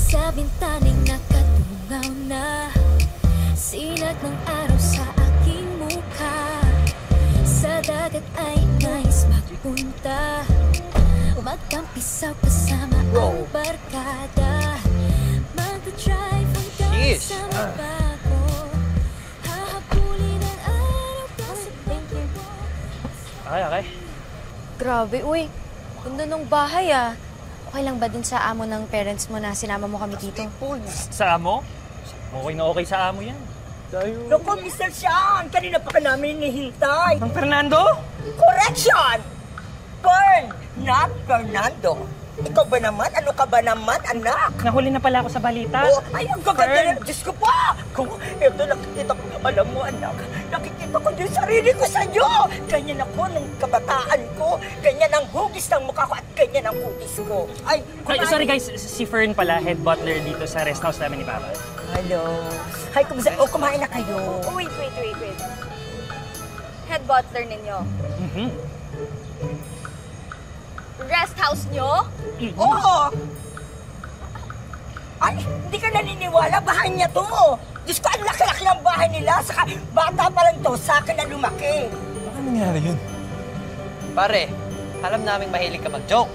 Sa bintaning nakatungaw na sinag ng araw sa aking mukha. Sa dagat ay nais magpunta, magtampisaw kasama ang barkada. Magdadrive hanggang sa mabago, hahabulin ang araw kasi pagkabo. Okay. Grabe, uy. Ganda ng bahay ah. Okay lang ba dun sa amo ng parents mo na sinama mo kami dito? Sa amo? Okay na okay sa amo yan. Naku, Mr. Sean! Kanina pa ka namin hinihintay. Ang Fernando? Correction! Fern, not Fernando. Ikaw ba naman? Ano ka ba naman, anak? Nahuli na pala ako sa balita. Oh, ay, ang gaganda na. Diyos ko pa! Kung ito nakikita ko, alam mo, anak, nakikita ko yung sarili ko sa iyo. Ganyan ako ng kabataan ko. Ganyan ang hugis ng mukha ko at ganyan ang hugis ko. Ay, Sorry guys, si Fern pala, head butler dito sa rest house namin ni Papa. Hello. Hi, kumusta? Oh, kumain na kayo. Oh, wait. Head butler ninyo? Rest house nyo? Oo! Ay, hindi ka naniniwala. Bahay niya to. Diyos ko, ang laki-laki ng bahay nila. Saka, bata pa lang to, sa akin na lumaki. Ano nangyari yun? Pare, alam naming mahilig ka mag-joke.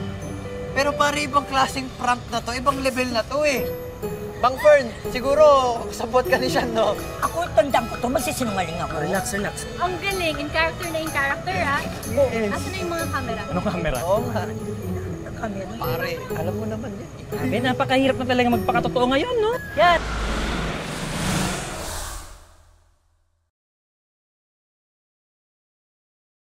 Pero pare, ibang klaseng prank na to, ibang level na to eh. Bang Fern, siguro sabot ka ni Sean, no? Ako, tandang ko to, magsisinungaling ako. Relax. Ang galing. In character, ha? Yes. Asan na yung mga camera? Anong camera? Oo nga. Pare, alam mo naman yan. Napakahirap na talaga magpakatotoo ngayon, no? Yan.